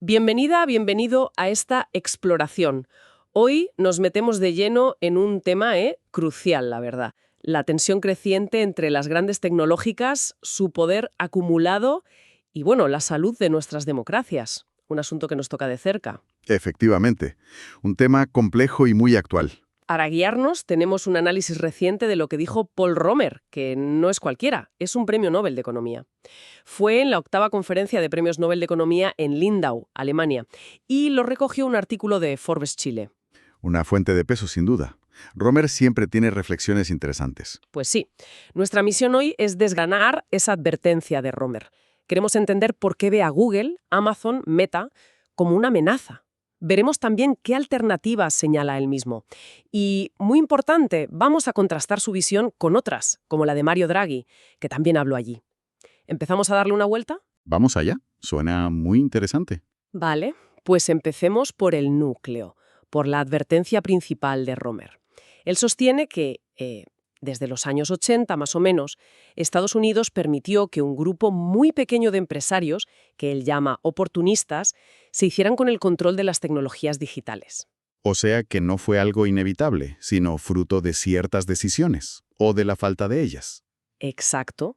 Bienvenida, bienvenido a esta exploración. Hoy nos metemos de lleno en un tema crucial, la verdad. La tensión creciente entre las grandes tecnológicas, su poder acumulado y, bueno, la salud de nuestras democracias. Un asunto que nos toca de cerca. Efectivamente, un tema complejo y muy actual. Para guiarnos, tenemos un análisis reciente de lo que dijo Paul Romer, que no es cualquiera, es un premio Nobel de Economía. Fue en la 8ª conferencia de premios Nobel de Economía en Lindau, Alemania, y lo recogió un artículo de Forbes Chile. Una fuente de peso, sin duda. Romer siempre tiene reflexiones interesantes. Pues sí, nuestra misión hoy es desgranar esa advertencia de Romer. Queremos entender por qué ve a Google, Amazon, Meta como una amenaza. Veremos también qué alternativas señala él mismo. Y, muy importante, vamos a contrastar su visión con otras, como la de Mario Draghi, que también habló allí. ¿Empezamos a darle una vuelta? Vamos allá. Suena muy interesante. Vale, pues empecemos por el núcleo, por la advertencia principal de Romer. Él sostiene que, desde los años 80 más o menos, Estados Unidos permitió que un grupo muy pequeño de empresarios, que él llama oportunistas, se hicieran con el control de las tecnologías digitales. O sea que no fue algo inevitable, sino fruto de ciertas decisiones, o de la falta de ellas. Exacto.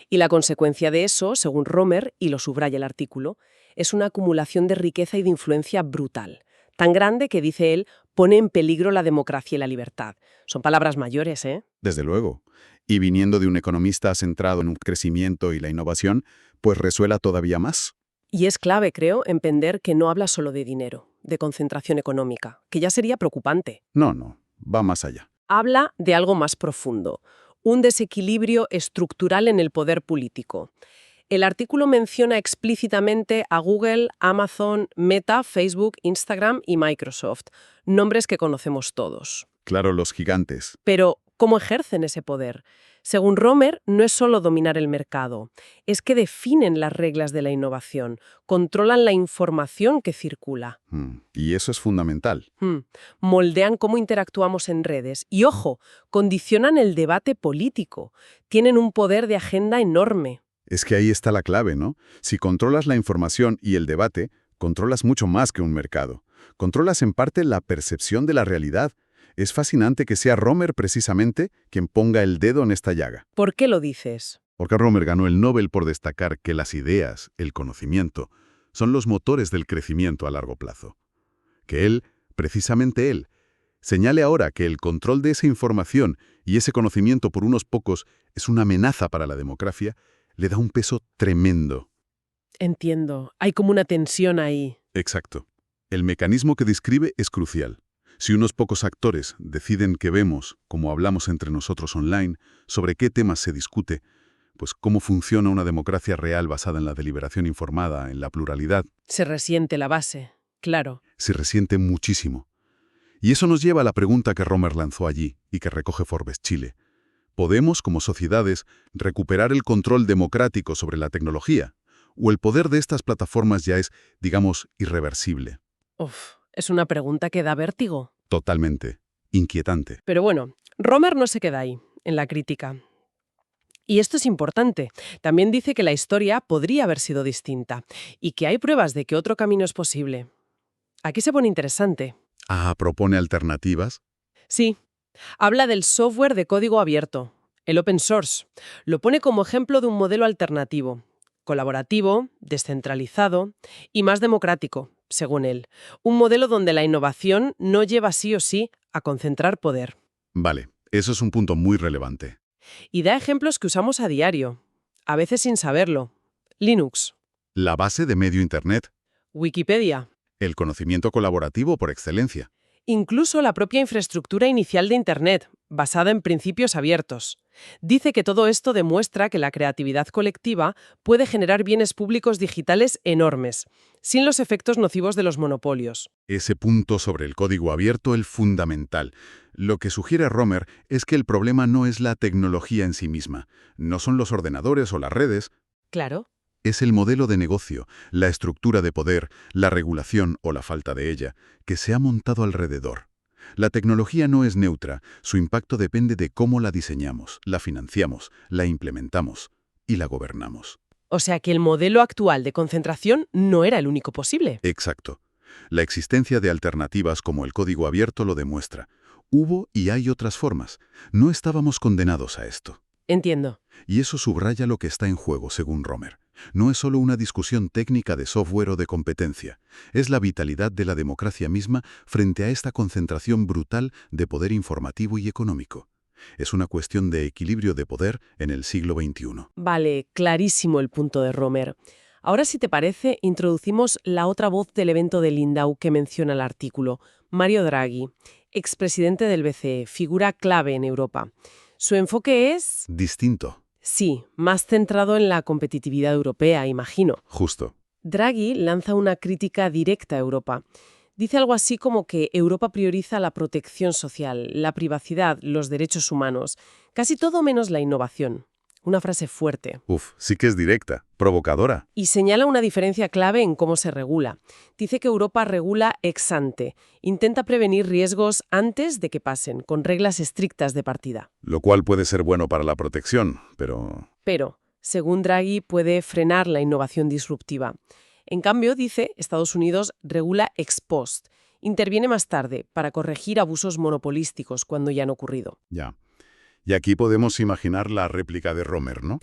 Y la consecuencia de eso, según Romer, y lo subraya el artículo, es una acumulación de riqueza y de influencia brutal. Tan grande que, dice él, pone en peligro la democracia y la libertad. Son palabras mayores, ¿eh? Desde luego. Y viniendo de un economista centrado en un crecimiento y la innovación, pues resuela todavía más. Y es clave, creo, entender que no habla solo de dinero, de concentración económica, que ya sería preocupante. No, va más allá. Habla de algo más profundo, un desequilibrio estructural en el poder político. El artículo menciona explícitamente a Google, Amazon, Meta, Facebook, Instagram y Microsoft, nombres que conocemos todos. Claro, los gigantes. Pero, ¿cómo ejercen ese poder? Según Romer, no es solo dominar el mercado, es que definen las reglas de la innovación, controlan la información que circula. Y eso es fundamental. Moldean cómo interactuamos en redes y, ojo, condicionan el debate político. Tienen un poder de agenda enorme. Es que ahí está la clave, ¿no? Si controlas la información y el debate, controlas mucho más que un mercado. Controlas en parte la percepción de la realidad. Es fascinante que sea Romer precisamente quien ponga el dedo en esta llaga. ¿Por qué lo dices? Porque Romer ganó el Nobel por destacar que las ideas, el conocimiento, son los motores del crecimiento a largo plazo. Que él, precisamente él, señale ahora que el control de esa información y ese conocimiento por unos pocos es una amenaza para la democracia, le da un peso tremendo. Entiendo. Hay como una tensión ahí. Exacto. El mecanismo que describe es crucial. Si unos pocos actores deciden que vemos, como hablamos entre nosotros online, sobre qué temas se discute, pues cómo funciona una democracia real basada en la deliberación informada, en la pluralidad. Se resiente la base, claro. Se resiente muchísimo. Y eso nos lleva a la pregunta que Romer lanzó allí y que recoge Forbes Chile. ¿Podemos, como sociedades, recuperar el control democrático sobre la tecnología? ¿O el poder de estas plataformas ya es, digamos, irreversible? Es una pregunta que da vértigo. Totalmente. Inquietante. Pero bueno, Romer no se queda ahí, en la crítica. Y esto es importante. También dice que la historia podría haber sido distinta y que hay pruebas de que otro camino es posible. Aquí se pone interesante. ¿Propone alternativas? Sí. Habla del software de código abierto, el open source. Lo pone como ejemplo de un modelo alternativo, colaborativo, descentralizado y más democrático, según él. Un modelo donde la innovación no lleva sí o sí a concentrar poder. Vale, eso es un punto muy relevante. Y da ejemplos que usamos a diario, a veces sin saberlo. Linux. La base de medio Internet. Wikipedia. El conocimiento colaborativo por excelencia. Incluso la propia infraestructura inicial de Internet, basada en principios abiertos. Dice que todo esto demuestra que la creatividad colectiva puede generar bienes públicos digitales enormes, sin los efectos nocivos de los monopolios. Ese punto sobre el código abierto es fundamental. Lo que sugiere Romer es que el problema no es la tecnología en sí misma, no son los ordenadores o las redes. Claro. Es el modelo de negocio, la estructura de poder, la regulación o la falta de ella, que se ha montado alrededor. La tecnología no es neutra, su impacto depende de cómo la diseñamos, la financiamos, la implementamos y la gobernamos. O sea que el modelo actual de concentración no era el único posible. Exacto. La existencia de alternativas como el código abierto lo demuestra. Hubo y hay otras formas. No estábamos condenados a esto. Entiendo. Y eso subraya lo que está en juego, según Romer. No es solo una discusión técnica de software o de competencia. Es la vitalidad de la democracia misma frente a esta concentración brutal de poder informativo y económico. Es una cuestión de equilibrio de poder en el siglo XXI. Vale, clarísimo el punto de Romer. Ahora, si te parece, introducimos la otra voz del evento de Lindau que menciona el artículo, Mario Draghi, expresidente del BCE, figura clave en Europa. Su enfoque es... Distinto. Sí, más centrado en la competitividad europea, imagino. Justo. Draghi lanza una crítica directa a Europa. Dice algo así como que Europa prioriza la protección social, la privacidad, los derechos humanos, casi todo menos la innovación. Una frase fuerte. Sí que es directa, provocadora. Y señala una diferencia clave en cómo se regula. Dice que Europa regula ex ante, intenta prevenir riesgos antes de que pasen, con reglas estrictas de partida. Lo cual puede ser bueno para la protección, Pero, según Draghi, puede frenar la innovación disruptiva. En cambio, dice, Estados Unidos regula ex post, interviene más tarde para corregir abusos monopolísticos cuando ya han ocurrido. Ya. Y aquí podemos imaginar la réplica de Romer, ¿no?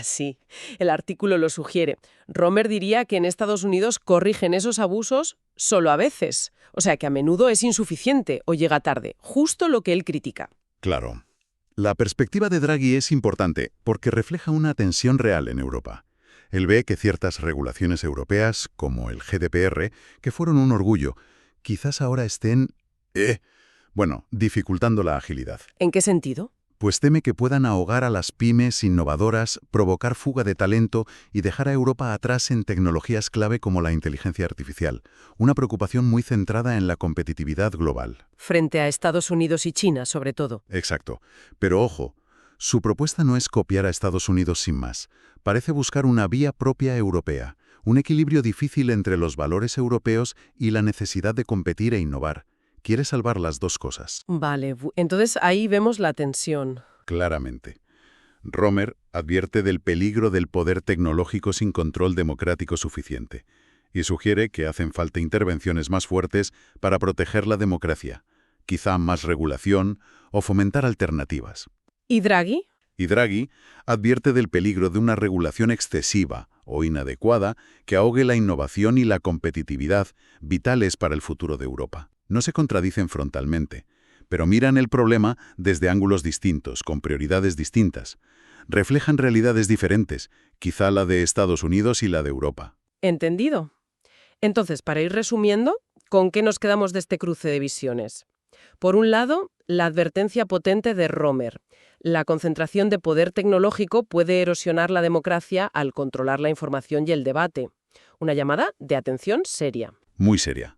Sí, el artículo lo sugiere. Romer diría que en Estados Unidos corrigen esos abusos solo a veces. O sea que a menudo es insuficiente o llega tarde, justo lo que él critica. Claro. La perspectiva de Draghi es importante porque refleja una tensión real en Europa. Él ve que ciertas regulaciones europeas, como el GDPR, que fueron un orgullo, quizás ahora estén, dificultando la agilidad. ¿En qué sentido? Pues teme que puedan ahogar a las pymes innovadoras, provocar fuga de talento y dejar a Europa atrás en tecnologías clave como la inteligencia artificial, una preocupación muy centrada en la competitividad global. Frente a Estados Unidos y China, sobre todo. Exacto. Pero ojo, su propuesta no es copiar a Estados Unidos sin más. Parece buscar una vía propia europea, un equilibrio difícil entre los valores europeos y la necesidad de competir e innovar. Quiere salvar las dos cosas. Vale, entonces ahí vemos la tensión. Claramente. Romer advierte del peligro del poder tecnológico sin control democrático suficiente y sugiere que hacen falta intervenciones más fuertes para proteger la democracia, quizá más regulación o fomentar alternativas. ¿Y Draghi? Y Draghi advierte del peligro de una regulación excesiva o inadecuada que ahogue la innovación y la competitividad vitales para el futuro de Europa. No se contradicen frontalmente, pero miran el problema desde ángulos distintos, con prioridades distintas. Reflejan realidades diferentes, quizá la de Estados Unidos y la de Europa. Entendido. Entonces, para ir resumiendo, ¿con qué nos quedamos de este cruce de visiones? Por un lado, la advertencia potente de Romer. La concentración de poder tecnológico puede erosionar la democracia al controlar la información y el debate. Una llamada de atención seria. Muy seria.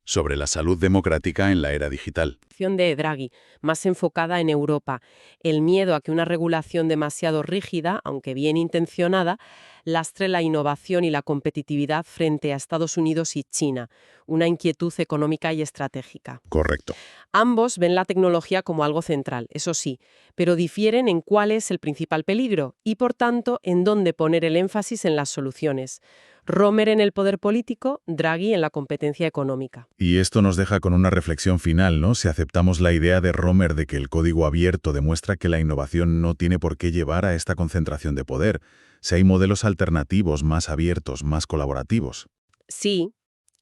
Sobre la salud democrática en la era digital. De Draghi, más enfocada en Europa. El miedo a que una regulación demasiado rígida, aunque bien intencionada, lastre la innovación y la competitividad frente a Estados Unidos y China. Una inquietud económica y estratégica. Correcto. Ambos ven la tecnología como algo central, eso sí, pero difieren en cuál es el principal peligro y, por tanto, en dónde poner el énfasis en las soluciones. Romer en el poder político, Draghi en la competencia económica. Y esto nos deja con una reflexión final, ¿no? Si aceptamos la idea de Romer de que el código abierto demuestra que la innovación no tiene por qué llevar a esta concentración de poder, si hay modelos alternativos más abiertos, más colaborativos. Sí,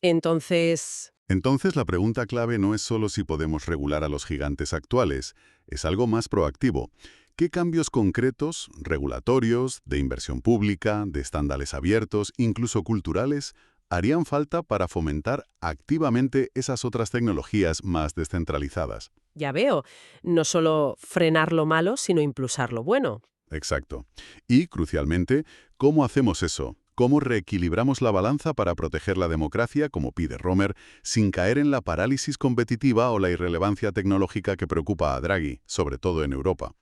entonces la pregunta clave no es solo si podemos regular a los gigantes actuales, es algo más proactivo. ¿Qué cambios concretos, regulatorios, de inversión pública, de estándares abiertos, incluso culturales, harían falta para fomentar activamente esas otras tecnologías más descentralizadas? ya veo, no solo frenar lo malo, sino impulsar lo bueno. Exacto. Y, crucialmente, ¿cómo hacemos eso? ¿Cómo reequilibramos la balanza para proteger la democracia, como pide Romer, sin caer en la parálisis competitiva o la irrelevancia tecnológica que preocupa a Draghi, sobre todo en Europa?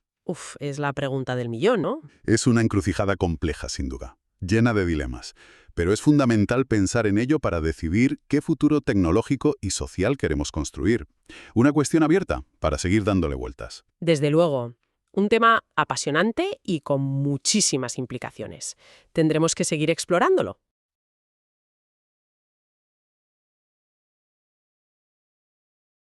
Es la pregunta del millón, ¿no? Es una encrucijada compleja, sin duda, llena de dilemas, pero es fundamental pensar en ello para decidir qué futuro tecnológico y social queremos construir. Una cuestión abierta para seguir dándole vueltas. Desde luego. Un tema apasionante y con muchísimas implicaciones. Tendremos que seguir explorándolo.